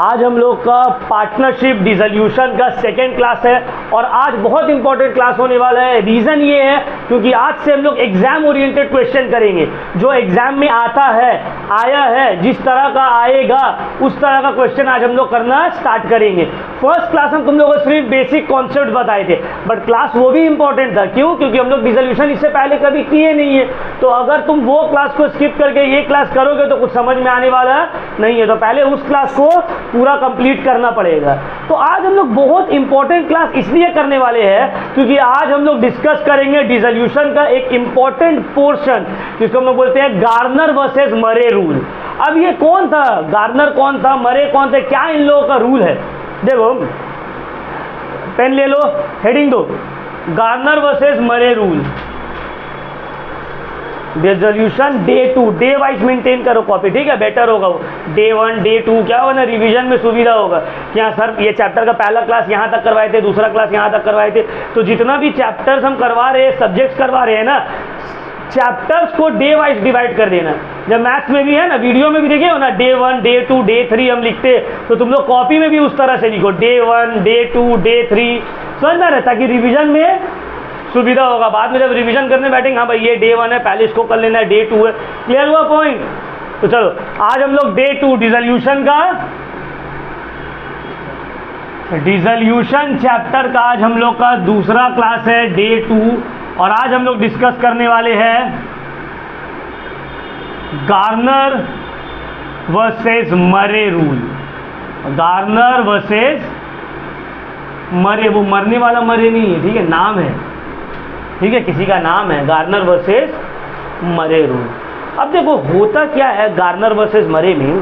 आज हम लोग का पार्टनरशिप डिसोल्यूशन का सेकेंड क्लास है और आज बहुत इंपॉर्टेंट क्लास होने वाला है। रीज़न ये है क्योंकि आज से हम लोग एग्जाम ओरिएंटेड क्वेश्चन करेंगे। जो एग्जाम में आता है, आया है, जिस तरह का आएगा उस तरह का क्वेश्चन आज हम लोग करना स्टार्ट करेंगे। फर्स्ट क्लास हम तुम लोगों को सिर्फ बेसिक कॉन्सेप्ट बताए थे, बट क्लास वो भी इंपॉर्टेंट था। क्यों? क्योंकि हम लोग डिसोल्यूशन इससे पहले कभी किए नहीं है। तो अगर तुम वो क्लास को स्किप करके ये क्लास करोगे तो कुछ समझ में आने वाला नहीं है। तो पहले उस क्लास को पूरा कंप्लीट करना पड़ेगा। तो आज हम लोग बहुत इंपॉर्टेंट क्लास इसलिए करने वाले हैं क्योंकि आज हम लोग डिस्कस करेंगे डिसोल्यूशन का एक इंपॉर्टेंट पोर्शन जिसको हम लोग बोलते हैं गार्नर वर्सेस मरे रूल। अब ये कौन था? गार्नर कौन था? मरे कौन थे? क्या इन लोगों का रूल है? देखो, पेन ले लो, हेडिंग दो, Garner versus Murray rule. Dissolution day 2, day wise maintain करो कॉपी, ठीक है? बेटर होगा वो। डे 1, डे 2 क्या होगा ना, रिवीजन में सुविधा होगा। यहाँ सर ये चैप्टर का पहला क्लास यहाँ तक करवाए थे, दूसरा क्लास यहाँ तक करवाए थे। तो जितना भी चैप्टर्स हम करवा रहे हैं, सब्जेक्ट्स करवा रहे हैं ना, चैप्टर्स को डे वाइज डिवाइड कर देना। जब मैथ्स में भी है ना, वीडियो में भी देखे हो ना, डे 1, डे 2, डे 3 हम लिखते, तो तुम लोग कॉपी में भी उस तरह से लिखो, डे 1, डे 2, डे 3, समझ में आ रहा है? ताकि रिवीजन में सुविधा होगा। बाद में जब रिवीजन करने बैठेंगे, हाँ भाई ये डे 1 है, पहले इसको कर लेना है, डे 2 है। क्लियर हुआ पॉइंट? तो चलो आज हम लोग डे 2 डिसोल्यूशन का, डिसोल्यूशन चैप्टर का आज हम लोग का दूसरा क्लास है, डे 2। और आज हम लोग डिस्कस करने वाले हैं Garner versus Murray rule. Garner versus मरे, वो मरने वाला मरे नहीं है, ठीक है? नाम है, ठीक है? किसी का नाम है, गार्नर वर्सेस मरे रूल। अब देखो होता क्या है गार्नर वर्सेस मरे में,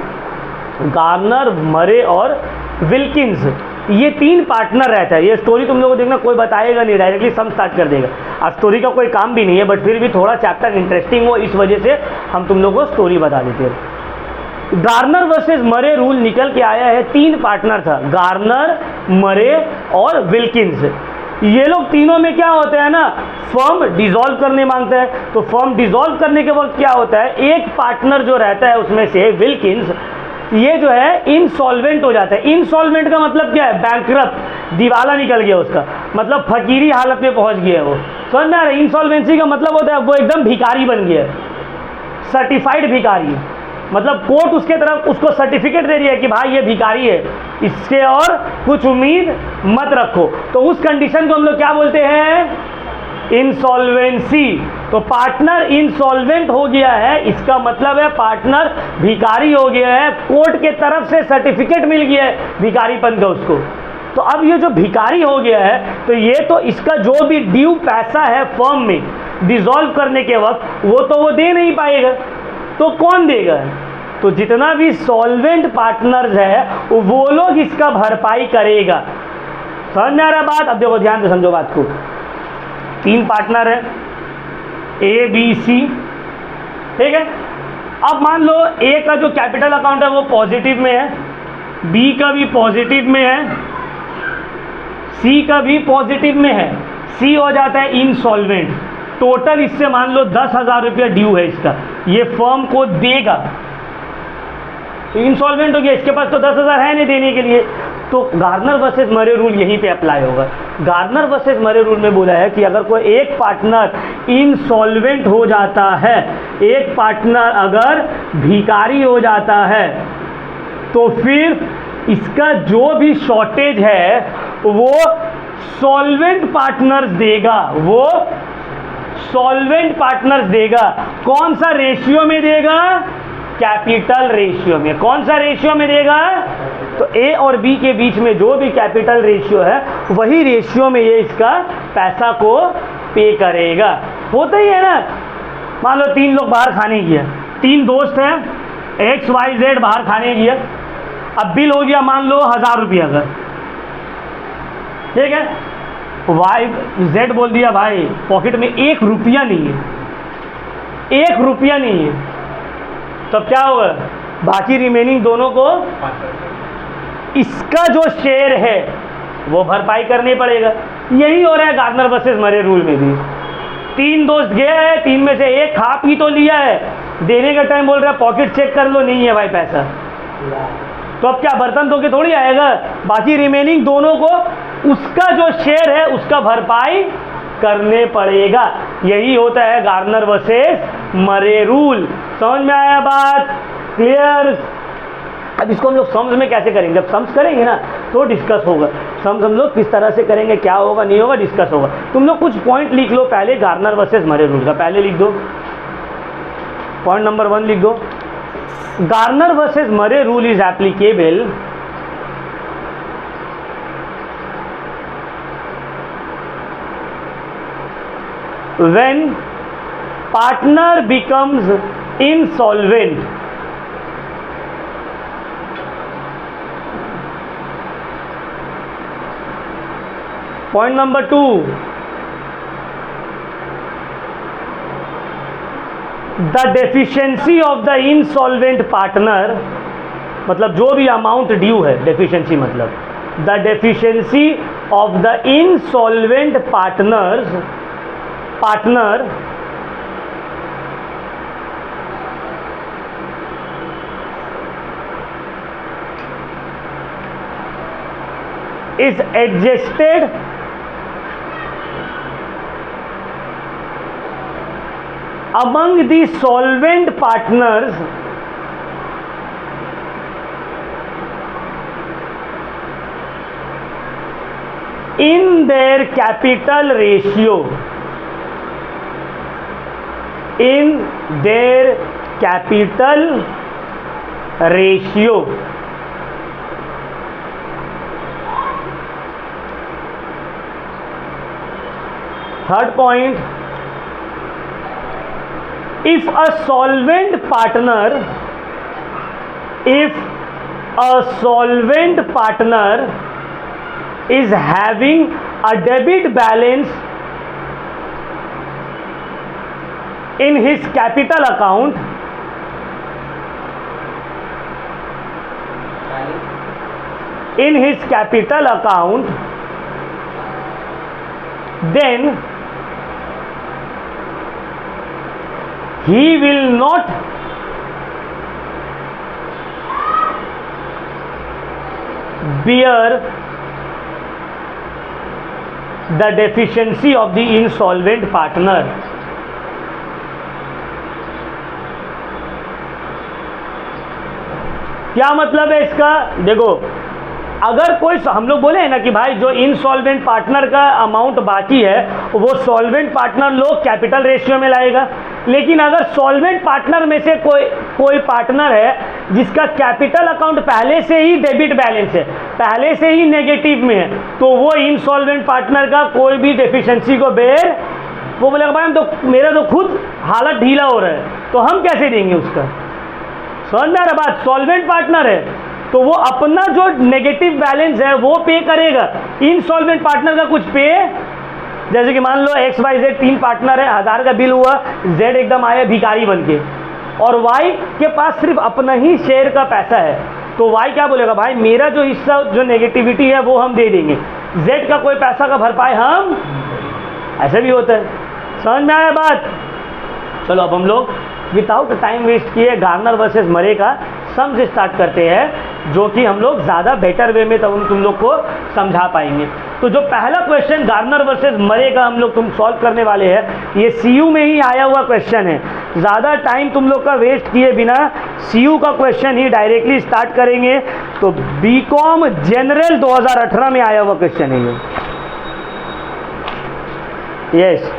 गार्नर, मरे और विल्किंस, ये 3 पार्टनर रहता है। ये स्टोरी तुम लोगों को देखना, कोई बताएगा नहीं, डायरेक्टली सम स्टार्ट कर देगा। अब स्टोरी का कोई काम भी नहीं है, बट फिर भी थोड़ा चैप्टर इंटरेस्टिंग हो इस वजह से हम तुम लोगों को स्टोरी बता देते हैं। गार्नर वर्सेस मरे रूल निकल के आया है, 3 पार्टनर था, गार्नर, मरे और विल्किंस। ये लोग तीनों में क्या होता है ना, फर्म डिसॉल्व करने मांगता है। तो फर्म डिसॉल्व करने के वक्त क्या होता है, एक पार्टनर जो रहता है उसमें से विल्किंस, ये जो है इनसॉल्वेंट हो जाता है। इनसॉल्वेंट का मतलब क्या है? बैंकरप्ट, दिवाला निकल गया उसका, मतलब फकीरी हालत में पहुंच गया है वो। समझ में आ रहा है? इंसॉल्वेंसी का मतलब होता है वो एकदम भिखारी बन गया है, सर्टिफाइड भिखारी। मतलब कोर्ट उसके तरफ उसको सर्टिफिकेट दे रही है कि भाई ये भिखारी है, इसके और कुछ उम्मीद मत रखो। तो उस कंडीशन को हम लोग क्या बोलते हैं? इंसॉल्वेंसी। तो पार्टनर इंसॉल्वेंट हो गया है, इसका मतलब है पार्टनर भिखारी हो गया है, कोर्ट के तरफ से सर्टिफिकेट मिल गया है भिखारीपन का उसको। तो अब ये जो भिखारी हो गया है, तो ये तो इसका जो भी ड्यू पैसा है फर्म में डिसॉल्व करने के वक्त, वो तो वो दे नहीं पाएगा। तो कौन देगा? तो जितना भी सॉल्वेंट पार्टनर्स है वो लोग इसका भरपाई करेगा। समझ में आ रहा बात? अब देखो ध्यान से समझो बात को। 3 पार्टनर है, ए, बी, सी, ठीक है? अब मान लो ए का जो कैपिटल अकाउंट है वो पॉजिटिव में है, बी का भी पॉजिटिव में है, सी का भी पॉजिटिव में है। सी हो जाता है इनसॉल्वेंट। टोटल इससे मान लो 10,000 रुपया ड्यू है इसका, ये फर्म को देगा। तो इंसॉल्वेंट हो गया, इसके पास तो 10,000 है नहीं देने के लिए। तो गार्नर वर्सेस मरे रूल यहीं पे अप्लाई होगा। गार्नर वर्सेस मरे रूल में बोला है कि अगर कोई एक पार्टनर इनसॉल्वेंट हो जाता है, एक पार्टनर अगर भिखारी हो जाता है, तो फिर इसका जो भी शॉर्टेज है वो सॉल्वेंट पार्टनर्स देगा, वो सॉल्वेंट पार्टनर्स देगा। कौन सा रेशियो में देगा? कैपिटल रेशियो में। कौन सा रेशियो में देगा? तो ए और बी के बीच में जो भी कैपिटल रेशियो है वही रेशियो में ये इसका पैसा को पे करेगा। होता ही है ना, मान लो 3 लोग बाहर खाने गया, 3 दोस्त हैं, XYZ बाहर खाने गया। अब बिल हो गया मान लो 1000 रुपया का, ठीक है? Z बोल दिया भाई पॉकेट में 1 रुपया नहीं है, 1 रुपया नहीं है। तब क्या होगा? बाकी रिमेनिंग दोनों को इसका जो शेयर है वो भरपाई करनी पड़ेगा। यही हो रहा है गार्नर वर्सेस मरे रूल में भी। 3 दोस्त गए हैं, 3 में से एक खा पी तो लिया है, देने का टाइम बोल रहा है पॉकेट चेक कर लो, नहीं है भाई पैसा। तो अब क्या बर्तन धो के थोड़ी आएगा, बाकी रिमेनिंग दोनों को उसका जो शेयर है उसका भरपाई करने पड़ेगा। यही होता है गार्नर वर्सेस मरे रूल। समझ में आया बात? क्लियर? अब इसको हम लोग सम्स में कैसे करेंगे? जब सम्स करेंगे ना तो डिस्कस होगा। सम्स हम लोग किस तरह से करेंगे, क्या होगा नहीं होगा, डिस्कस होगा। तुम लोग कुछ पॉइंट लिख लो पहले गार्नर वर्सेस मरे रूल का। पहले लिख दो, पॉइंट नंबर 1 लिख दो, Garner versus Murray rule is applicable when partner becomes insolvent. Point number 2, the deficiency of the insolvent partner, मतलब जो भी अमाउंट ड्यू है, डेफिशिएंसी मतलब the deficiency of the insolvent partner is adjusted among the solvent partners in their capital ratio. In their capital ratio. Third point, if a solvent partner is having a debit balance in his capital account, then he will not bear the deficiency of the insolvent partner. क्या मतलब है इसका? देखो, अगर कोई, हम लोग बोले हैं ना कि भाई जो इनसॉल्वेंट पार्टनर का अमाउंट बाकी है वो सॉल्वेंट पार्टनर लोग कैपिटल रेशियो में लाएगा, लेकिन अगर सॉल्वेंट पार्टनर में से कोई पार्टनर है जिसका कैपिटल अकाउंट पहले से ही डेबिट बैलेंस है, पहले से ही नेगेटिव में है, तो वो इनसॉल्वेंट पार्टनर का कोई भी डेफिशिएंसी को बेर, वो बोलेगा भाई हम तो, मेरा तो खुद हालत ढीला हो रहा है, तो हम कैसे देंगे उसका? समझ में आ रहा बात? सॉल्वेंट पार्टनर है तो वो अपना जो नेगेटिव बैलेंस है वो पे करेगा, इनसॉल्वेंट पार्टनर का कुछ पे, जैसे कि मान लो XYZ 3 पार्टनर है, 1000 का बिल हुआ, Z एकदम आया भिखारी बन के, और Y के पास सिर्फ अपना ही शेयर का पैसा है, तो Y क्या बोलेगा, भाई मेरा जो हिस्सा जो नेगेटिविटी है वो हम दे देंगे, Z का कोई पैसा का भरपाई हम, ऐसे भी होता है। समझ में आया बात? चलो अब हम लोग विदाउट टाइम वेस्ट किए गार्नर वर्सेस मरे का सम से स्टार्ट करते हैं, जो कि हम लोग ज़्यादा बेटर वे में तब हम तुम लोग को समझा पाएंगे। तो जो पहला क्वेश्चन गार्नर वर्सेस मरे का हम लोग तुम सॉल्व करने वाले हैं, ये CU में ही आया हुआ क्वेश्चन है। ज़्यादा टाइम तुम लोग का वेस्ट किए बिना CU का क्वेश्चन ही डायरेक्टली स्टार्ट करेंगे। तो BCom जनरल 2018 में आया हुआ क्वेश्चन है ये। यस,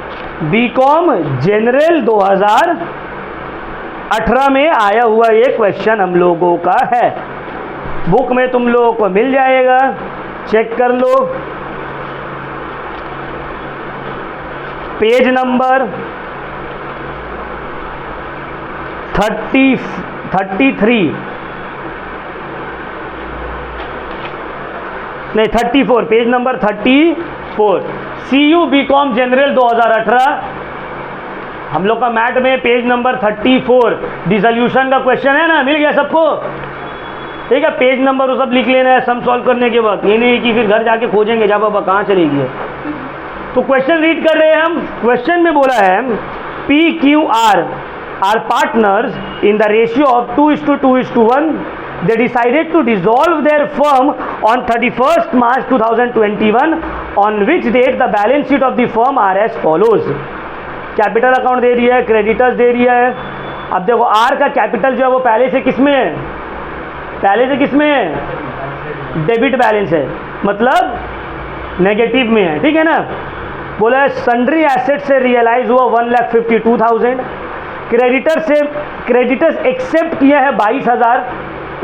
BCom जनरल 2018 में आया हुआ ये क्वेश्चन हम लोगों का है। बुक में तुम लोगों को मिल जाएगा, चेक कर लो। पेज नंबर 33 नहीं 34, page number 34, CU BCom general 2018। हम लोग का मैट में पेज नंबर 34 डिसोल्यूशन का क्वेश्चन है ना, मिल गया सबको? ठीक है, पेज नंबर वो सब लिख लेना है सम सॉल्व करने के वक्त, ये नहीं कि फिर घर जाके खोजेंगे जा बाबा कहाँ चलेगी है। तो क्वेश्चन रीड कर रहे हैं हम। क्वेश्चन में बोला है PQR are partners in the ratio of 2:2:1 they decided to dissolve their firm on 31st March 2021, on which date the balance sheet of the firm are as follows. Capital account दे दिया है, creditors दे दिया है. अब देखो are का capital जो है वो पहले से किस में है, पहले से किस में है, डेबिट बैलेंस है, मतलब नेगेटिव में है, ठीक है ना. बोला है सन्ड्री एसेट से रियलाइज हुआ 1,52,000. क्रेडिटर्स एक्सेप्ट किया है 22,000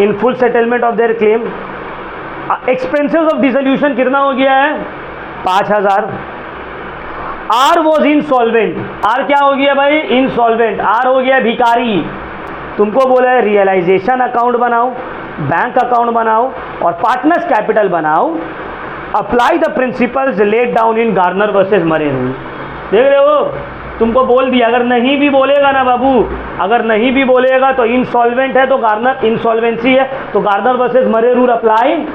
in full settlement of their claim. Expenses of dissolution कितना हो गया है, 5,000. Are was insolvent. आर क्या हो गया भाई, इनसॉल्वेंट. आर हो गया भिखारी. तुमको बोला है रियलाइजेशन अकाउंट बनाओ, बैंक अकाउंट बनाओ और पार्टनर्स कैपिटल बनाओ. Apply the principles laid down in Garner versus Murray rule. देख रहे हो, तुमको बोल दिया. अगर नहीं भी बोलेगा ना बाबू, अगर नहीं भी बोलेगा तो इनसॉल्वेंट है तो गार्नर, इनसॉल्वेंसी है तो Garner versus Murray rule apply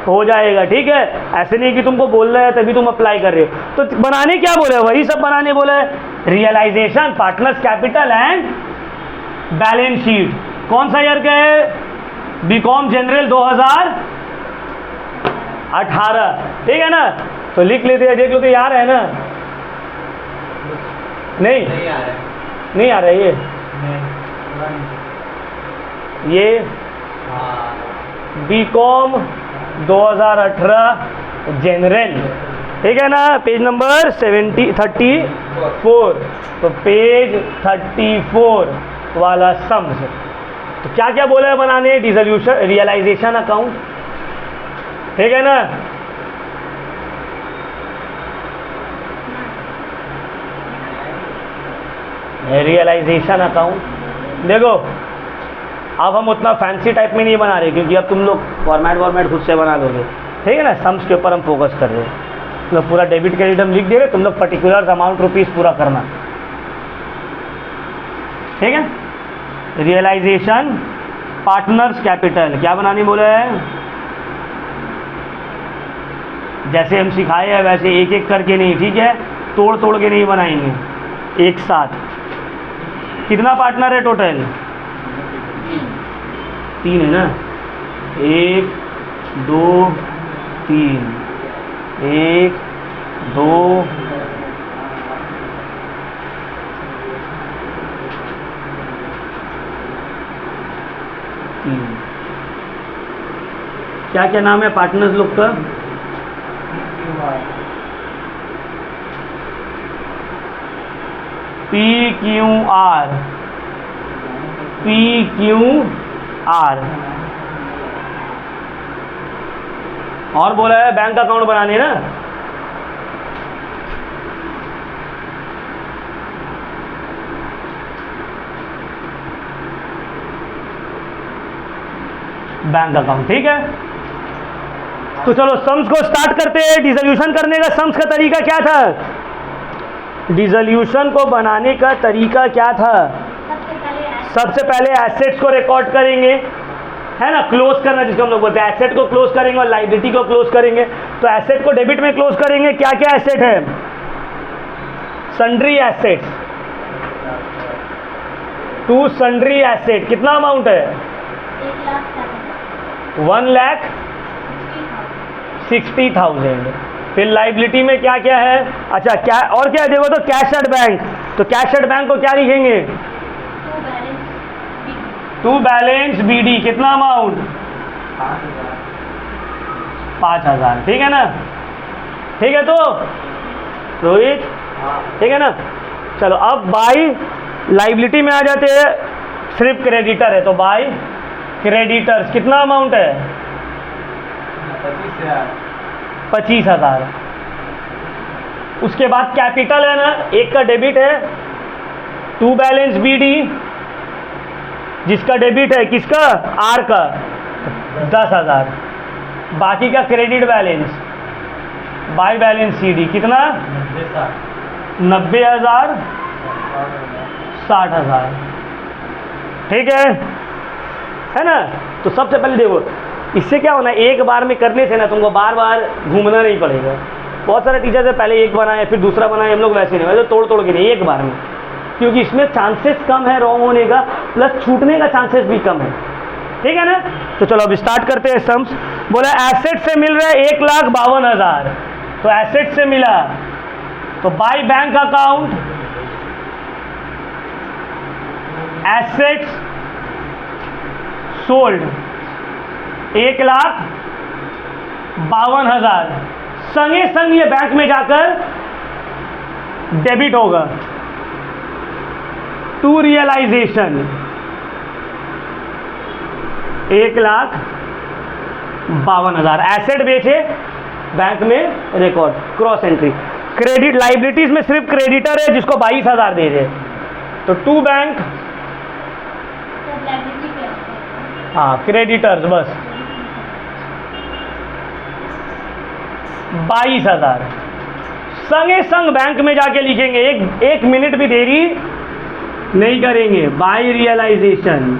हो जाएगा, ठीक है. ऐसे नहीं कि तुमको बोल रहा है तभी तुम अप्लाई कर रहे हो. तो बनाने क्या बोले, वही सब बनाने बोले, realisation, partners capital and balance sheet. कौन सा ईयर का है, बीकॉम जनरल 2018, ठीक है ना. तो लिख लेते हैं, देख लो तो यार है ना, नहीं नहीं आ रहा है ये बीकॉम 2018 जनरल, ठीक है ना. Page number 34. तो पेज 34 वाला सम्स. तो क्या क्या बोला है बनाने, डिसोल्यूशन, रियलाइजेशन अकाउंट, ठीक है ना. Realisation account. देखो अब हम उतना फैंसी टाइप में नहीं बना रहे क्योंकि अब तुम लोग फॉर्मेट खुद से बना लोगे, ठीक है ना. सम्स के ऊपर हम फोकस कर रहे हैं. तो पूरा डेबिट क्रेडिट हम लिख दे रहे, तुम लोग पर्टिकुलर अमाउंट रुपीस पूरा करना, ठीक है. रियलाइजेशन, पार्टनर्स कैपिटल क्या बनाने बोला है, जैसे हम सिखाए हैं वैसे एक एक करके नहीं, ठीक है. तोड़ तोड़ के नहीं बनाएंगे, एक साथ. कितना पार्टनर है टोटल, 3 है ना. 1 2 3, 1 2 3. क्या क्या नाम है पार्टनर्स लोग का, PQR. और बोला है बैंक अकाउंट बनाने ना. बैंक अकाउंट, ठीक है. तो चलो सम्स को स्टार्ट करते हैं. डिसोल्यूशन करने का सम्स का तरीका क्या था, डिसोल्यूशन को बनाने का तरीका क्या था. सबसे पहले एसेट्स को रिकॉर्ड करेंगे, है ना. क्लोज करना जिसको हम लोग बोलते हैं, एसेट को क्लोज करेंगे और लायबिलिटी को क्लोज करेंगे. तो एसेट को डेबिट में क्लोज करेंगे. क्या क्या एसेट है, sundry assets, to sundry asset. कितना अमाउंट है, 1,60,000. फिर लाइबिलिटी में क्या क्या है, अच्छा क्या और क्या है, देखो तो कैश एट बैंक. तो कैश एट बैंक को क्या लिखेंगे, टू बैलेंस BD. कितना अमाउंट, 5,000, ठीक है ना. ठीक है तो रोहित, ठीक है ना. चलो अब बाई लाइबिलिटी में आ जाते हैं. सिर्फ क्रेडिटर है तो बाई क्रेडिटर्स. कितना अमाउंट है, 25,000. उसके बाद कैपिटल है ना, एक का डेबिट है, टू बैलेंस BD, जिसका डेबिट है किसका, आर का, 10,000. बाकी का credit balance by balance CD कितना, 90,000, 60,000, ठीक है ना. तो सबसे पहले देखो इससे क्या होना है, एक बार में करने से ना तुमको बार बार घूमना नहीं पड़ेगा. बहुत सारे टीचर से पहले एक बनाए फिर दूसरा बनाए, हम लोग वैसे नहीं, वैसे तोड़ तोड़ के नहीं, एक बार में. क्योंकि इसमें चांसेस कम है रॉन्ग होने का, प्लस छूटने का चांसेस भी कम है. ठीक है ना। तो चलो अब स्टार्ट करते हैं सम्स। बोला एसेट से मिल रहा है 1,52,000, तो एसेट से मिला तो by bank account assets sold 1,52,000, संगे संग ये बैंक में जाकर डेबिट होगा टू रियलाइजेशन 1,52,000 एसेट बेचे बैंक में record cross entry. Credit liabilities में सिर्फ क्रेडिटर है जिसको 22,000 दे रहे, तो टू बैंक हाँ क्रेडिटर्स बस 22,000 संगे संग बैंक में जाके लिखेंगे, एक मिनट भी देरी नहीं करेंगे। बाय रियलाइजेशन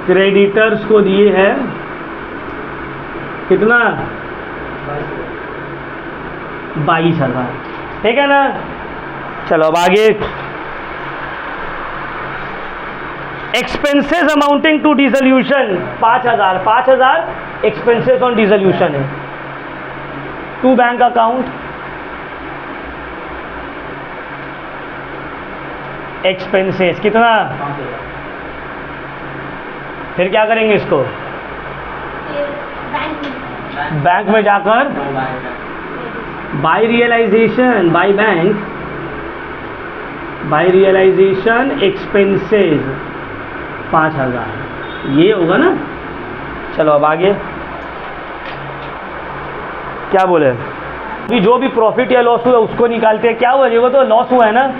क्रेडिटर्स को दिए हैं कितना 22,000, ठीक है ना। चलो अब आगे expenses amounting to dissolution 5,000 expenses on dissolution है टू बैंक अकाउंट एक्सपेंसेस कितना, फिर क्या करेंगे इसको बैंक में जाकर by realisation by realisation expenses 5,000 ये होगा ना। चलो अब आगे क्या बोले, अभी जो भी प्रॉफिट या लॉस हुआ उसको निकालते हैं। क्या हुआ, ये वो तो लॉस हुआ है ना,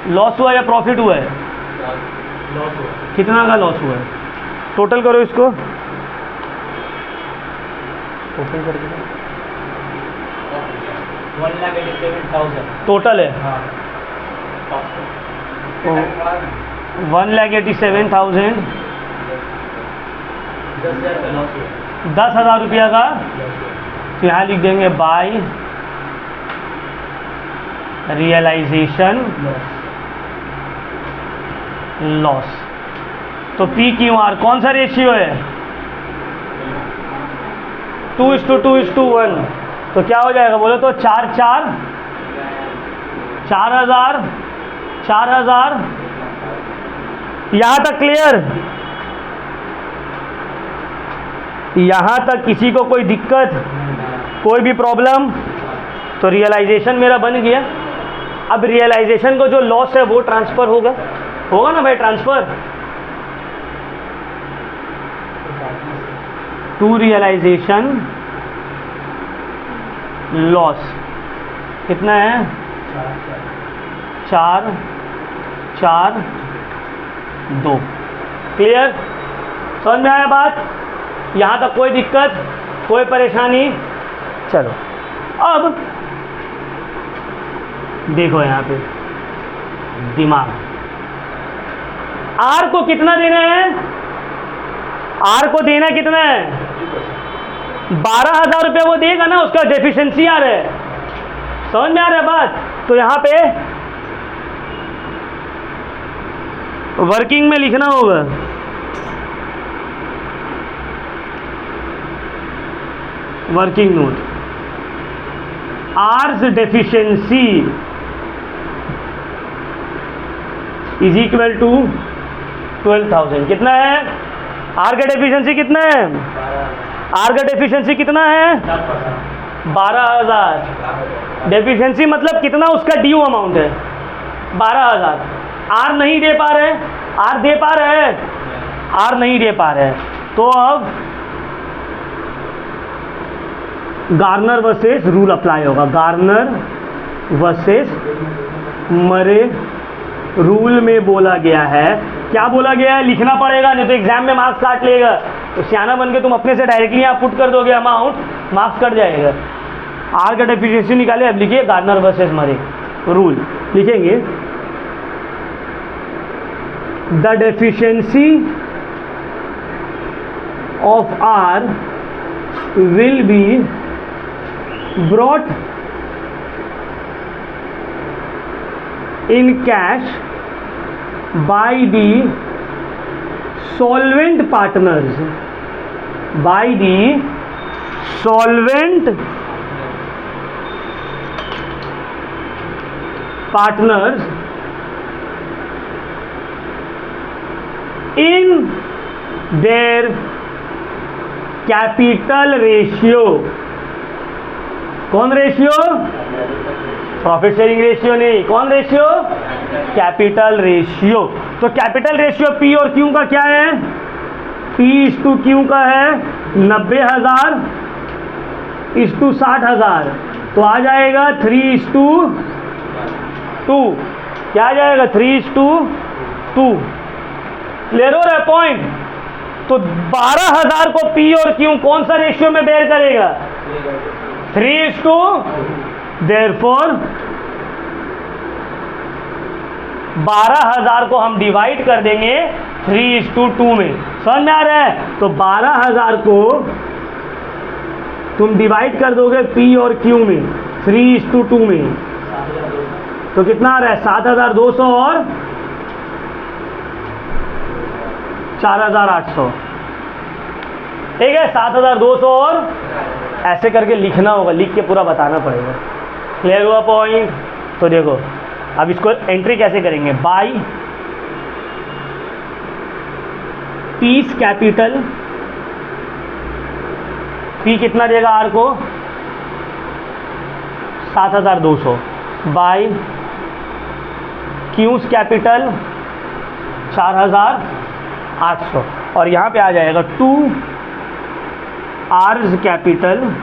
लॉस हुआ या प्रॉफिट हुआ है, लॉस हुआ। कितना का लॉस हुआ है, टोटल करो इसको, टोटल करके 1,87,000 टोटल है। हाँ 1,87,000 10,000 रुपया का, तो यहाँ लिख देंगे बाय रियलाइजेशन लॉस। तो PQR कौन सा रेशियो है 2:2:1, तो क्या हो जाएगा बोलो तो 4,000 यहाँ तक क्लियर, यहाँ तक किसी को कोई दिक्कत कोई भी प्रॉब्लम, तो रियलाइजेशन मेरा बन गया। अब रियलाइजेशन को जो लॉस है वो ट्रांसफर होगा ना भाई, ट्रांसफर टू रियलाइजेशन लॉस कितना है 4,4,2 क्लियर, समझ में आया बात, यहाँ तक कोई दिक्कत कोई परेशानी। चलो अब देखो यहाँ पे दिमाग, आर को कितना देना है, आर को देना कितना है 12,000 रुपया वो देगा ना, उसका डेफिशिएंसी आ रहा है, समझ में आ रहा है बात। तो यहाँ पे वर्किंग में लिखना होगा working note, R's deficiency is equal to 12,000। कितना है आर का डेफिशिएंसी, कितना है आर का डेफिशिएंसी कितना है 12,000। डेफिशिएंसी मतलब कितना उसका ड्यू अमाउंट है 12,000। आर नहीं दे पा रहे, आर दे पा रहे हैं, आर नहीं दे पा रहे हैं, तो अब गार्नर वर्सेस रूल अप्लाई होगा। गार्नर वर्सेस मरे रूल में बोला गया है, क्या बोला गया है लिखना पड़ेगा, नहीं तो एग्जाम में मार्क्स काट लेगा। तो सियाना बन के तुम अपने से डायरेक्टली यहाँ पुट कर दोगे अमाउंट, मार्क्स कट जाएगा। आर का डेफिशिएंसी निकाले, अब लिखिए गार्नर वर्सेस मरे रूल, लिखेंगे the deficiency of R will be brought in cash by the solvent partners, by the solvent partners in their capital ratio. कौन ratio? Profit sharing ratio नहीं, कौन ratio? Capital ratio. तो capital ratio P और Q का क्या है? P इस to Q का है 90,000 इस टू 60,000, तो आ जाएगा 3:2। क्या आ जाएगा? 3:2। क्लियर हो रहा है पॉइंट? तो 12,000 को पी और क्यू कौन सा रेशियो में बेयर करेगा? 3:2। देयरफॉर 12,000 को हम डिवाइड कर देंगे 3:2 में। समझ में आ रहा है? तो 12,000 को तुम डिवाइड कर दोगे पी और क्यू में 3:2 में, तो कितना आ रहा है? 7,200 और 4,800। ठीक है, 7,200 और ऐसे करके लिखना होगा, लिख के पूरा बताना पड़ेगा। क्लियर हुआ पॉइंट? तो देखो अब इसको एंट्री कैसे करेंगे? बाय पीस कैपिटल, पी कितना देगा आर को? 7,200 बाय क्यूज कैपिटल 4,800, और यहाँ पे आ जाएगा 2 आर्स कैपिटल,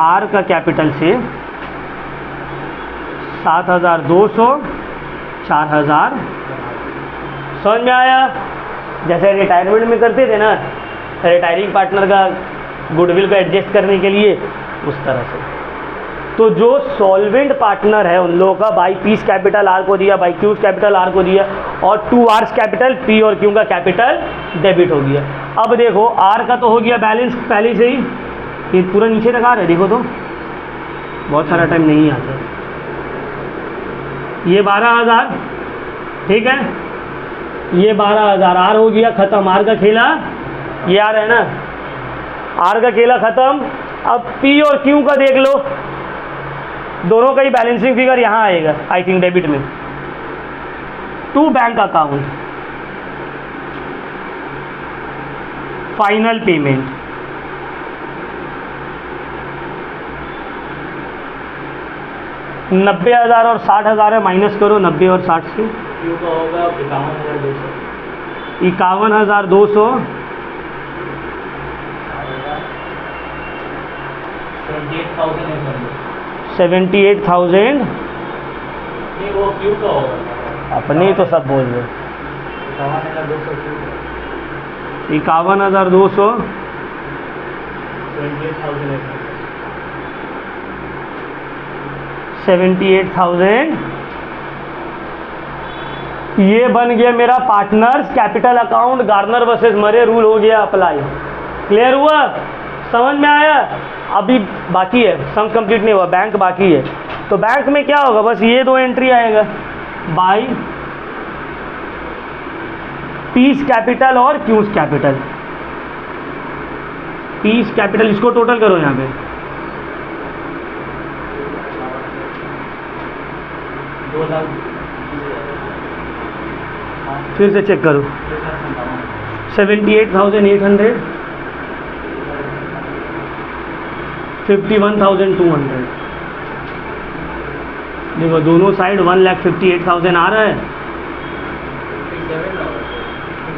आर का कैपिटल से 7,200 4,000। समझ में आया? जैसे रिटायरमेंट में करते थे ना, रिटायरिंग पार्टनर का गुडविल को एडजस्ट करने के लिए, उस तरह से। तो जो सॉल्वेंट पार्टनर है उन लोगों का बाई पीस कैपिटल आर को दिया, बाई क्यूज कैपिटल आर को दिया, और 2 आर्स कैपिटल पी और क्यू का कैपिटल डेबिट हो गया। अब देखो आर का तो हो गया बैलेंस पहले से ही, ये पूरा नीचे तक आ रहा है, देखो तो बहुत सारा टाइम नहीं आता। ये 12,000, ठीक है, ये 12,000 आर हो गया खत्म, आर का खेला ये आ रहा है ना, आर का खेला खत्म। अब पी और क्यू का देख लो, दोनों का ही बैलेंसिंग फिगर यहाँ आएगा आई थिंक डेबिट में। 2 बैंक अकाउंट, फाइनल पेमेंट, $90,000 और 60,000 है, माइनस करो 90 और 60 से। क्यू का होगा 51,200, 51,200, 78,000। नहीं वो क्यू का होगा, अपने तो सब बोल रहे। 51,200 क्यू का, 51,200, 78,000। ये बन गया मेरा partners capital account, Garner versus Murray rule हो गया अप्लाई। क्लियर हुआ? समझ में आया? अभी बाकी है, सम कंप्लीट नहीं हुआ, बैंक बाकी है। तो बैंक में क्या होगा? बस ये 2 एंट्री आएगा, बाय पीस कैपिटल और क्यूज कैपिटल। पीस कैपिटल, इसको टोटल करो यहाँ पे, 2,000 फिर से चेक करो, 78,800, 51,200। देखो दोनों साइड 1,58,000 आ रहा है।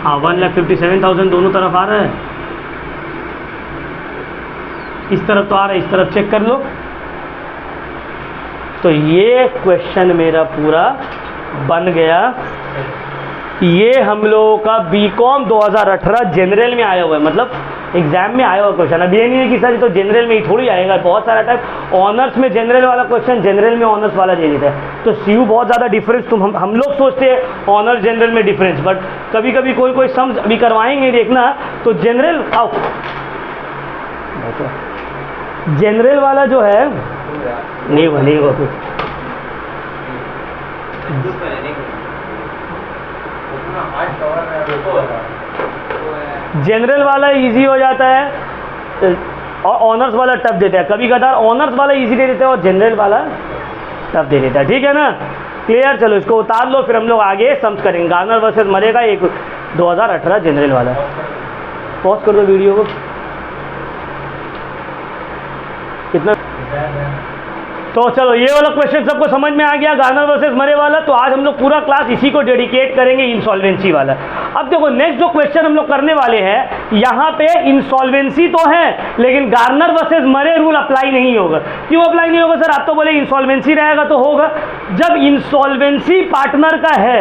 हाँ 1,57,000 दोनों तरफ आ रहा है। इस तरफ तो आ रहा है, इस तरफ चेक कर लो। तो ये क्वेश्चन मेरा पूरा बन गया। ये हम लोगों का बीकॉम 2018 जनरल में आया हुआ है, मतलब एग्जाम में आया हुआ क्वेश्चन। अब ये नहीं है कि सर ये तो जनरल में ही थोड़ी आएगा, बहुत सारा टाइप ऑनर्स में जनरल वाला क्वेश्चन, जनरल में ऑनर्स वाला दे देता है। तो सीयू बहुत ज़्यादा डिफरेंस, तुम हम लोग सोचते हैं ऑनर्स जनरल में डिफरेंस, बट कभी कभी कोई समझ अभी करवाएंगे देखना। तो जनरल आओ, जनरल वाला जो है नहीं बनेगा कुछ। जनरल वाला इजी हो जाता है और ऑनर्स वाला टफ देता है, कभी कभार ऑनर्स वाला इजी दे देता है और जनरल वाला टफ दे देता है, ठीक है ना। क्लियर, चलो इसको उतार लो, फिर हम लोग आगे समझ करेंगे। गार्नर वर्सेस मरे का एक 2018 जनरल वाला। पॉज कर दो वीडियो को। कितना, तो चलो ये वाला क्वेश्चन सबको समझ में आ गया, गार्नर वर्सेस मरे वाला। तो आज हम लोग पूरा क्लास इसी को डेडिकेट करेंगे, इंसॉल्वेंसी वाला। अब देखो नेक्स्ट जो क्वेश्चन हम लोग करने वाले हैं, यहाँ पे इंसॉल्वेंसी तो है लेकिन Garner versus Murray rule apply नहीं होगा। क्यों अप्लाई नहीं होगा सर? आप तो बोले इंसॉल्वेंसी रहेगा तो होगा। जब इंसॉल्वेंसी पार्टनर का है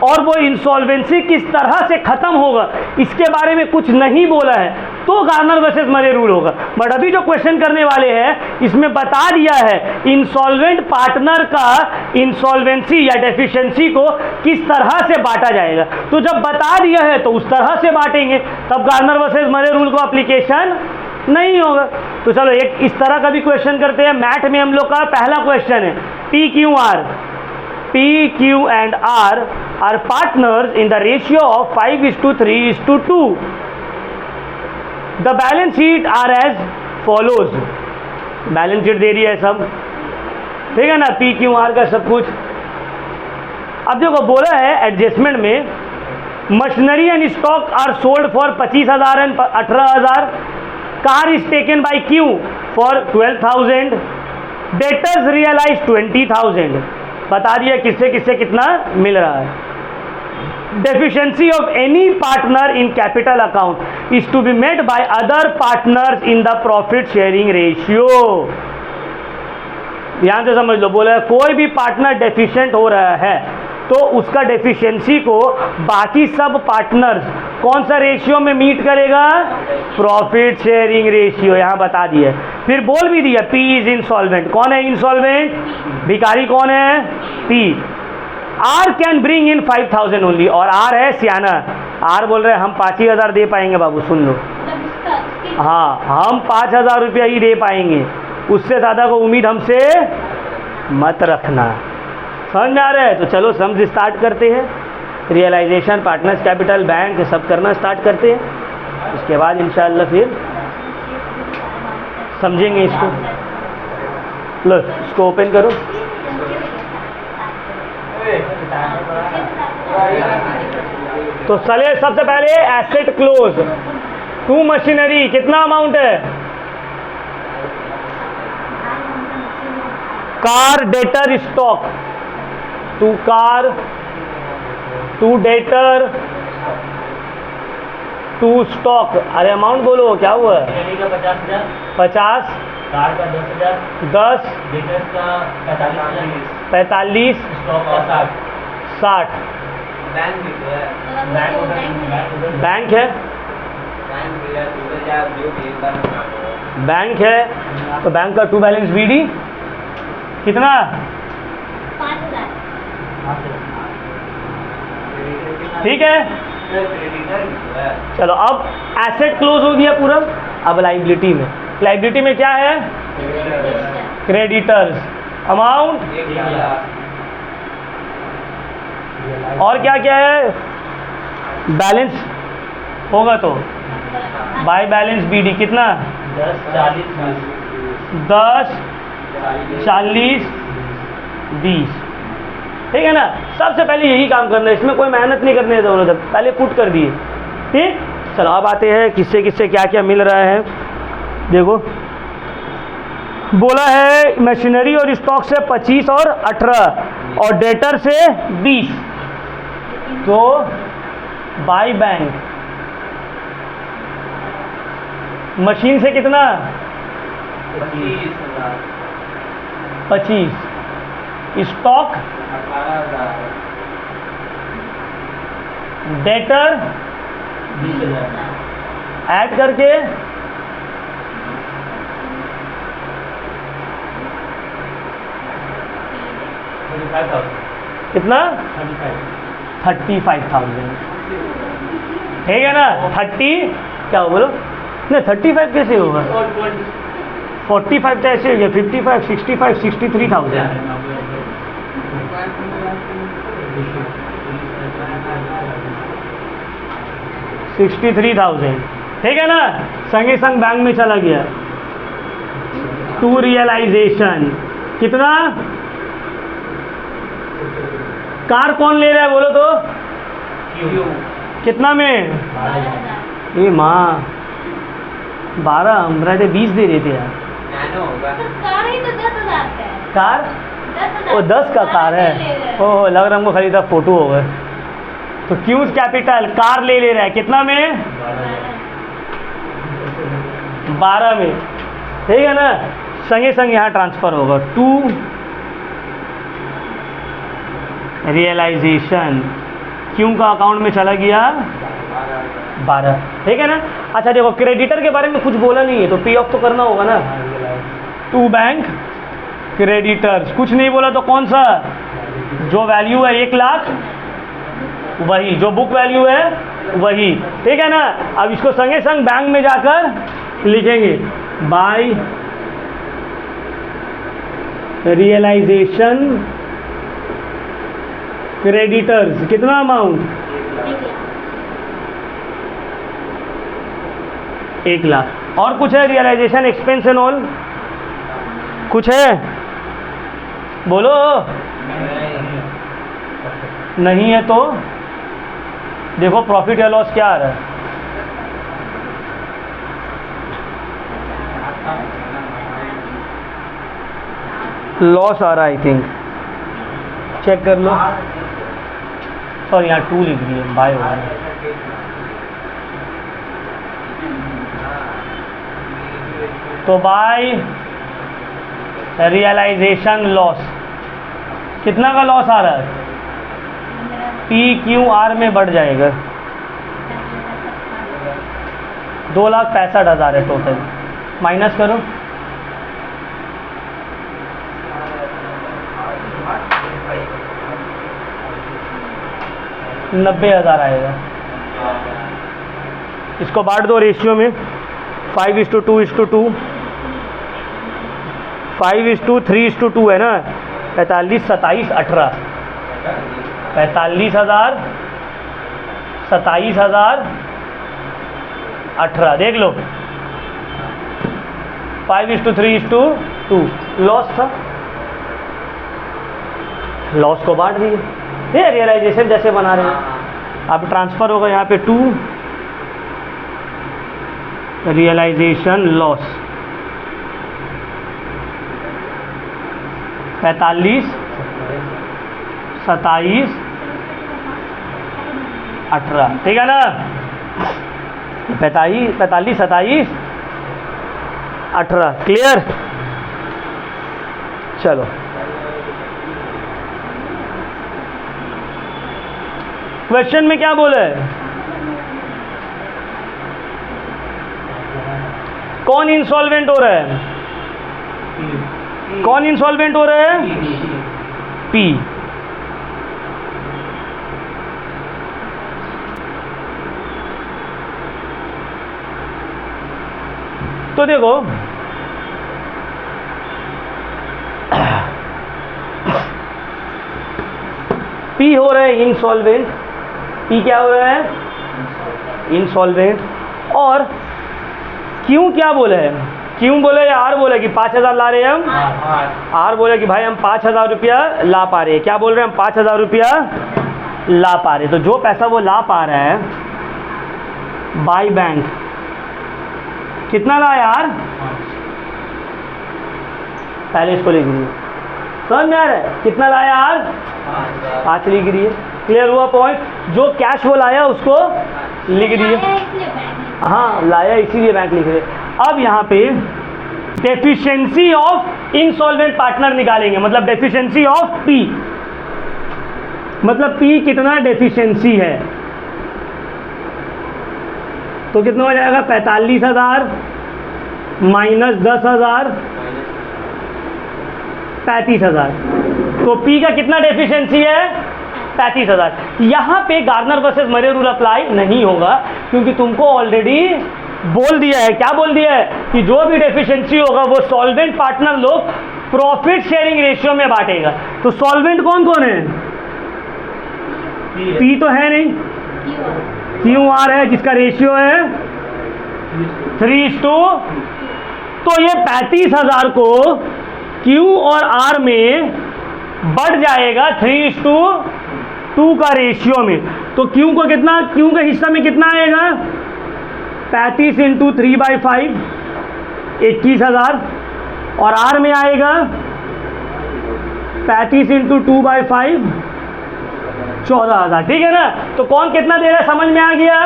और वो इंसॉल्वेंसी किस तरह से खत्म होगा इसके बारे में कुछ नहीं बोला है तो गार्नर वर्सेस मरे रूल होगा। बट अभी जो क्वेश्चन करने वाले हैं इसमें बता दिया है इंसॉल्वेंट पार्टनर का इंसॉल्वेंसी या डेफिशिएंसी को किस तरह से बांटा जाएगा। तो जब बता दिया है तो उस तरह से बांटेंगे, तब गार्नर वर्सेस मरे रूल को एप्लीकेशन नहीं होगा। तो चलो एक इस तरह का भी क्वेश्चन करते हैं। मैथ में हम लोग का पहला क्वेश्चन है P Q R. P, Q and R are partners in the ratio of 5:3:2. The balance sheet are as follows. Balance sheet दे रही है सब, ठीक है ना, P, Q, R का सब कुछ। अब देखो बोला है एडजस्टमेंट में machinery and stock are sold for 25,000 and 18,000। Car is taken by Q for 12,000। Debtors realise 20,000। बता दिया किससे किससे कितना मिल रहा है। Deficiency of any partner in capital account is to be made by other partners in the profit sharing ratio. ध्यान से समझ लो, बोला है कोई भी पार्टनर डेफिशिएंट हो रहा है तो उसका डेफिशिएंसी को बाकी सब पार्टनर्स कौन सा रेशियो में मीट करेगा? Profit sharing ratio. यहाँ बता दिया, फिर बोल भी दिया P इज इंसॉल्वेंट। कौन है इंसॉल्वेंट? भिखारी कौन है? P। R can bring in 5,000 only, और R है सियाना। R बोल रहे हैं हम 5,000 दे पाएंगे बाबू, सुन लो। हाँ, हम 5,000 रुपया ही दे पाएंगे, उससे ज़्यादा को उम्मीद हमसे मत रखना। समझ में आ रहा है? तो चलो समझ स्टार्ट करते हैं। रियलाइजेशन, पार्टनर्स कैपिटल, बैंक सब करना स्टार्ट करते हैं, उसके बाद इंशाअल्लाह फिर समझेंगे इसको। लो इसको ओपन करो। तो चले सबसे पहले एसेट क्लोज टू मशीनरी, कितना अमाउंट है? Car, debtor, stock. To car, to debtor, to stock. अरे अमाउंट बोलो क्या हुआ? 50, कार का 10,000, 10, डेटर का 45, स्टॉक का 60। 60। बैंक भी तो है, बैंक है, बैंक है तो बैंक का टू बैलेंस BD कितना? 5,000। ठीक है, चलो अब एसेट क्लोज हो गया पूरा। अब लाइबिलिटी में, लाइबिलिटी में क्या है? क्रेडिटर्स, अमाउंट, और क्या क्या है? बैलेंस होगा तो बाय बैलेंस BD कितना? 10, 40, 20। ठीक है ना। सबसे पहले यही काम करना है, इसमें कोई मेहनत नहीं करने देते उन्होंने, पहले पुट कर दिए। ठीक, चलो अब आते हैं किससे किससे क्या क्या मिल रहा है। देखो बोला है मशीनरी और स्टॉक से 25 और 18 और डेटर से 20। तो बाय बैंक मशीन से कितना? 25, स्टॉक, डेटर 20,000, ऐड करके कितना? 35,000। ठीक है ना। 30 क्या हो बोलो? नहीं 35 कैसे होगा? 45 तो ऐसे हो गया, 55, 65, 63,000। 63,000, ठीक है ना। संगे संग बैंक में चला गया। टू रियलाइजेशन कितना? कार कौन ले रहा है बोलो तो? क्यू कितना में? 12,000। ये माँ 12, हम रहते 20 दे रहे थे यार। नैनो होगा। तो कार ही तो 10,000 का है। कार 10,000। वो 10 का कार है। ओह लग रहा हमको खरीदा फोटो हो गए। तो क्यूज कैपिटल कार ले रहा है कितना में? 12 में, ठीक है ना। संगे संग यहाँ ट्रांसफर होगा टू रियलाइजेशन, क्यों का अकाउंट में चला गया 12, ठीक है ना। अच्छा देखो क्रेडिटर के बारे में कुछ बोला नहीं है तो पे ऑफ तो करना होगा ना। टू बैंक क्रेडिटर्स, कुछ नहीं बोला तो कौन सा? जो वैल्यू है 1 लाख वही, जो बुक वैल्यू है वही, ठीक है ना। अब इसको संगे संग बैंक में जाकर लिखेंगे बाय रियलाइजेशन क्रेडिटर्स कितना अमाउंट? 1 लाख। और कुछ है? रियलाइजेशन एक्सपेंस एंड ऑल कुछ है? बोलो। नहीं है तो देखो प्रॉफिट या लॉस क्या आ रहा है? लॉस आ रहा है आई थिंक, चेक कर लो। सॉरी यहाँ 2 लिख दिए, बाय हो रहा है। तो बाय रियलाइजेशन लॉस कितना का लॉस आ रहा है? PQR में बढ़ जाएगा। 2,65,000 है टोटल, माइनस करो। $90,000 आएगा। इसको बांट दो रेशियो में 5:2:2, 5:3:2 है ना। 45, 27, 18, 45,000, 27,000, 18, देख लो 5:3:2, लॉस था, लॉस को बांट दिए। ये रियलाइजेशन जैसे बना रहे हैं। अब ट्रांसफर होगा यहाँ पे टू रियलाइजेशन लॉस 45, 27, 18, ठीक है ना। 45, 27, 18, क्लियर। चलो क्वेश्चन में क्या बोला है? कौन इंसॉल्वेंट हो रहा है? कौन इंसॉल्वेंट हो रहा है? पी। तो देखो पी हो रहा है इंसॉल्वेंट, पी क्या हो रहा है? इंसॉल्वेंट। और क्यों क्या बोला है? क्यों बोले? आर बोले कि 5,000 ला रहे हैं हम। आर बोले कि भाई हम 5,000 रुपया ला पा रहे हैं। क्या बोल रहे हैं? हम 5,000 रुपया ला पा रहे। तो जो पैसा वो ला पा रहा है बाय बैंक, कितना ला यार? पहले इसको लिख लीजिए, समझ में आ रहा है? कितना लाया यार? 5 लिख रही है। क्लियर हुआ पॉइंट? जो कैश वो लाया उसको लिख दिए। हाँ लाया इसीलिए बैंक लिख रहे। अब यहाँ पे डेफिशिएंसी ऑफ इंसॉल्वेंट पार्टनर निकालेंगे, मतलब डेफिशिएंसी ऑफ पी, मतलब पी कितना डेफिशिएंसी है। तो कितना हो जाएगा? 45,000 माइनस 10,000, 35,000। तो पी का कितना डेफिशिएंसी है? 35,000। यहाँ पे Garner versus Murray rule apply नहीं होगा, क्योंकि तुमको ऑलरेडी बोल दिया है। क्या बोल दिया है? कि जो भी डेफिशिएंसी होगा वो सॉल्वेंट पार्टनर लोग प्रॉफिट शेयरिंग रेशियो में बांटेगा। तो सॉल्वेंट कौन कौन है? पी तो है नहीं, क्यू आर है जिसका रेशियो है 3:2। तो ये 35,000 को क्यू और आर में बढ़ जाएगा 3:2 का रेशियो में। तो क्यू को कितना, क्यू के हिस्सा में कितना आएगा 35 × 3/5 21,000 और आर में आएगा 35 × 2/5 14,000। ठीक है ना। तो कौन कितना दे रहा है समझ में आ गया,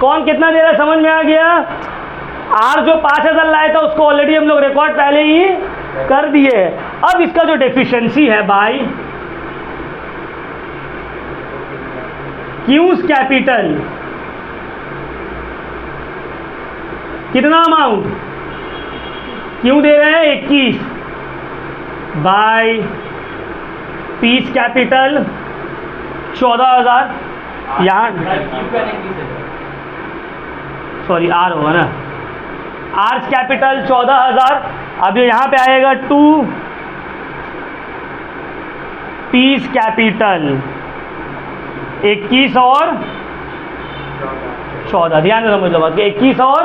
कौन कितना दे रहा है समझ में आ गया। आर जो 5,000 लाया था उसको ऑलरेडी हम लोग रिकॉर्ड पहले ही कर दिए। अब इसका जो डेफिशिएंसी है भाई क्यूज कैपिटल कितना अमाउंट क्यों दे रहे हैं 21 बाय पीस कैपिटल 14,000 यहाँ सॉरी आर होगा ना, आर्स कैपिटल 14,000। अब ये यहाँ पे आएगा 2 पीस कैपिटल 21 और 14। ध्यान से समझ लो बात, 21 और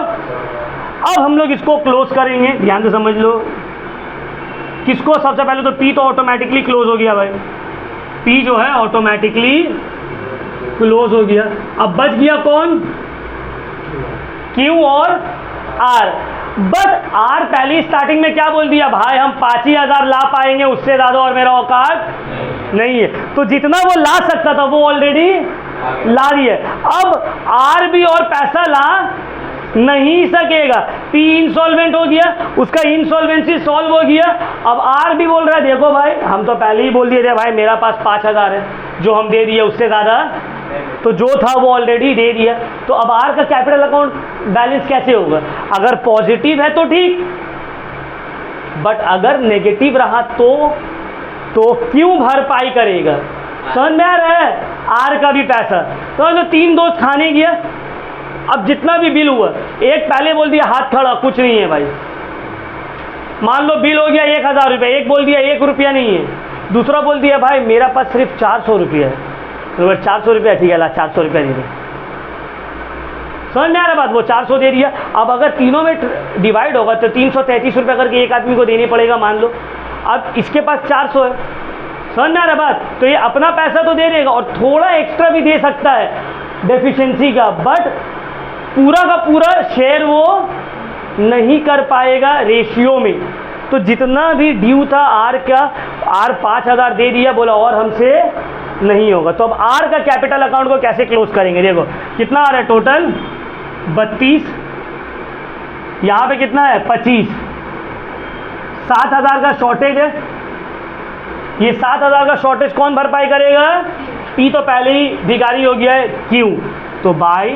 अब हम लोग इसको क्लोज करेंगे। ध्यान से समझ लो किसको, सबसे पहले तो पी तो ऑटोमेटिकली क्लोज हो गया भाई, पी जो है ऑटोमेटिकली क्लोज हो गया। अब बच गया कौन, क्यू और आर। बट आर पहली स्टार्टिंग में क्या बोल दिया भाई हम 5,000 ला पाएंगे, उससे ज़्यादा और मेरा औकात नहीं है। तो जितना वो ला सकता था वो ऑलरेडी ला दिया। अब आर भी और पैसा ला नहीं सकेगा, पी इंसॉल्वेंट हो गया, उसका इंसॉल्वेंसी सॉल्व हो गया। अब आर भी बोल रहा है देखो भाई हम तो पहले ही बोल दिए थे भाई मेरा पास 5,000 है, जो हम दे दिए उससे ज़्यादा तो जो था वो ऑलरेडी दे दिया। तो अब आर का कैपिटल अकाउंट बैलेंस कैसे होगा, अगर पॉजिटिव है तो ठीक, बट अगर नेगेटिव रहा तो क्यों भरपाई करेगा। समझ में आ रहा है, आर का भी पैसा तो 3 दोस्त खाने गया। अब जितना भी बिल हुआ, एक पहले बोल दिया हाथ खड़ा कुछ नहीं है भाई, मान लो बिल हो गया 1,000 रुपये, एक बोल दिया 1 रुपया नहीं है, दूसरा बोल दिया भाई मेरा पास सिर्फ 400 रुपये है। तो 400 रुपया ठीक है ला 400 रुपया दे दे। समझ में आ रहा बात, वो 400 दे दिया। अब अगर तीनों में डिवाइड होगा तो 333 रुपये करके एक आदमी को देने पड़ेगा मान लो। अब इसके पास 400 है, समझ में आ रहा बात, तो ये अपना पैसा तो दे देगा और थोड़ा एक्स्ट्रा भी दे सकता है डेफिशिएंसी का, बट पूरा का पूरा शेयर वो नहीं कर पाएगा रेशियो में। तो जितना भी ड्यू था आर का, आर 5,000 दे दिया, बोला और हमसे नहीं होगा। तो अब आर का कैपिटल अकाउंट को कैसे क्लोज करेंगे, देखो कितना आ रहा है टोटल 32, यहाँ पे कितना है 25, 7,000 का शॉर्टेज है। ये 7,000 का शॉर्टेज कौन भरपाई करेगा, पी तो पहले ही भिखारी हो गया है क्यू, तो बाय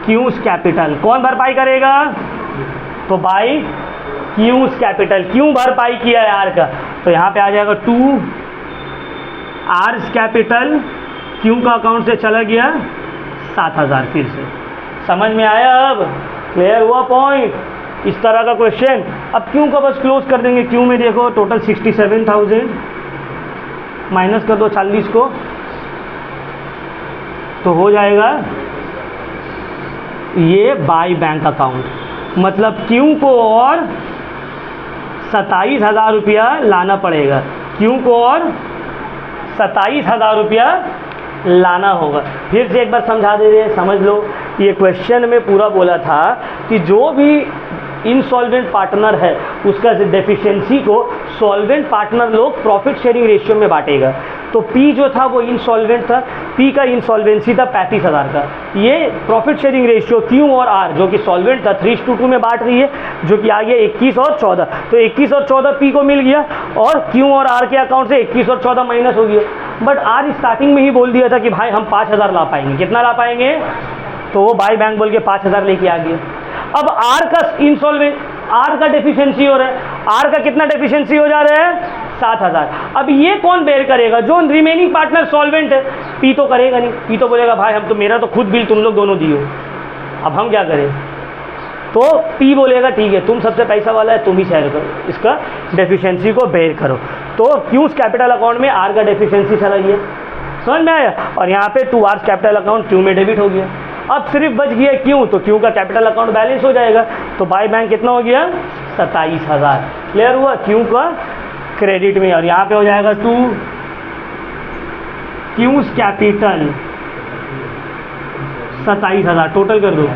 क्यूज कैपिटल कौन भरपाई करेगा, तो बाय क्यूज कैपिटल। क्यों भरपाई किया है आर का, तो यहाँ पे आ जाएगा 2 आर्स कैपिटल, क्यू का अकाउंट से चला गया 7,000। फिर से समझ में आया, अब क्लियर हुआ पॉइंट, इस तरह का क्वेश्चन। अब क्यू का बस क्लोज कर देंगे। क्यू में देखो टोटल 67,000 माइनस कर दो 40 को, तो हो जाएगा ये बाय बैंक अकाउंट, मतलब क्यू को और 27,000 रुपया लाना पड़ेगा, क्यू को और 27,000 रुपया लाना होगा। फिर से एक बार समझा दे रहे, समझ लो। ये क्वेश्चन में पूरा बोला था कि जो भी इनसॉल्वेंट पार्टनर है उसका डेफिशिएंसी को सॉल्वेंट पार्टनर लोग प्रॉफिट शेयरिंग रेशियो में बांटेगा। तो पी जो था वो इनसॉल्वेंट था, पी का इंसॉल्वेंसी था 35,000 का। ये प्रॉफिट शेयरिंग रेशियो क्यू और आर जो कि सॉल्वेंट था 3:2 में बांट रही है, जो कि आ गया 21 और 14। तो 21 और 14 पी को मिल गया और क्यू और आर के अकाउंट से 21 और 14 माइनस हो गया। बट आर स्टार्टिंग में ही बोल दिया था कि भाई हम 5,000 ला पाएंगे। कितना ला पाएंगे, तो वो बाय बैंक बोल के 5,000 लेके आ गया। अब आर का इंसॉल्वेंट, आर का डेफिशिएंसी हो रहा है, आर का कितना डेफिशिएंसी हो जा रहा है 7,000। अब ये कौन बेयर करेगा, जो रिमेनिंग पार्टनर सॉल्वेंट है। पी तो करेगा नहीं, पी तो बोलेगा भाई हम तो, मेरा तो खुद बिल तुम लोग दोनों दियो, अब हम क्या करें। तो पी बोलेगा ठीक है तुम सबसे पैसा वाला है, तुम ही शेयर करो, इसका डेफिशिएंसी को बेयर करो। तो क्यूज कैपिटल अकाउंट में आर का डेफिशिएंसी चला गया। समझ में आया। और यहाँ पे two hours capital account Q में डेबिट हो गया। अब सिर्फ बच गया क्यू, तो क्यू का कैपिटल अकाउंट बैलेंस हो जाएगा। तो बाय बैंक कितना हो गया 27,000। क्लियर हुआ, क्यू का क्रेडिट में। और यहाँ पे हो जाएगा टू क्यूज कैपिटल 27,000 टोटल कर दो,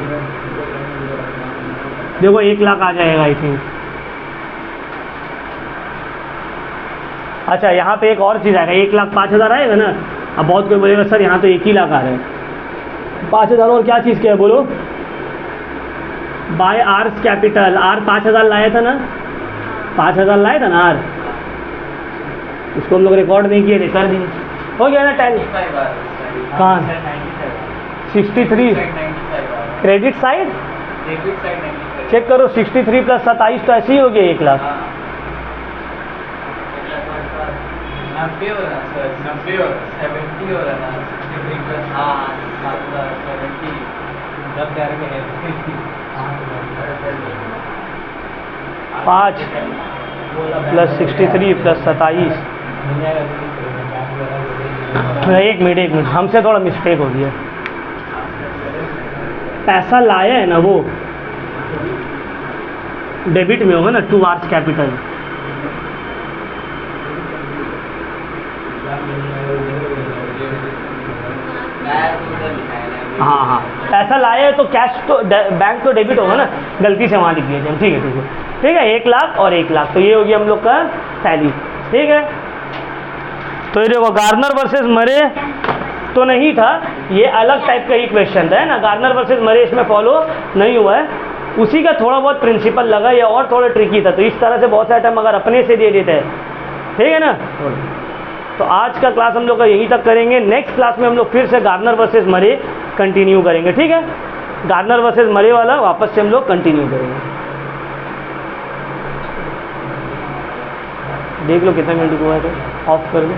देखो 1 लाख आ जाएगा आई थिंक। अच्छा यहाँ पे एक और चीज़ आएगा, 1,05,000 आएगा ना। अब बहुत कोई बोलेगा सर यहाँ तो 1 ही लाख आ रहा है, 5,000 और क्या चीज़ क्या है बोलो। बाय आर्स कैपिटल, आर 5,000 लाया था ना, 5,000 लाया था ना आर, उसको हम लोग रिकॉर्ड नहीं किए थे, कर दिए, हो गया ना टैली। कहाँ 63 क्रेडिट साइड चेक करो, 63 प्लस 27 तो ऐसे ही हो गया 1 लाख। 90 हो रहा सर, 90 हो रहा, 70 हो रहा ना, 63 प्लस 70, जब प्यार में है 5 प्लस 63 प्लस 27। एक मिनट हमसे थोड़ा मिस्टेक हो गया, पैसा लाया है ना वो डेबिट में होगा ना, टू आवर्स कैपिटल। हाँ हाँ पैसा लाया है तो कैश तो बैंक तो डेबिट होगा ना, गलती से वहाँ लिख दिए हम। ठीक है ठीक है ठीक है, 1 लाख और 1 लाख, तो ये हो गया हम लोग का टैली। ठीक है, तो ये देखो गार्नर वर्सेस मरे तो नहीं था, ये अलग टाइप का ही क्वेश्चन था, है ना। गार्नर वर्सेस मरे इसमें फॉलो नहीं हुआ है, उसी का थोड़ा बहुत प्रिंसिपल लगा, या और थोड़ा ट्रिकी था। तो इस तरह से बहुत सारे टाइम अगर अपने से दे देते हैं, ठीक है ना। तो आज का क्लास हम लोग का यहीं तक करेंगे। नेक्स्ट क्लास में हम लोग फिर से गार्नर वर्सेस मरे कंटिन्यू करेंगे। ठीक है, गार्नर वर्सेस मरे वाला वापस से हम लोग कंटिन्यू करेंगे। देख लो कितने मिनट हुआ है, तो ऑफ कर दो।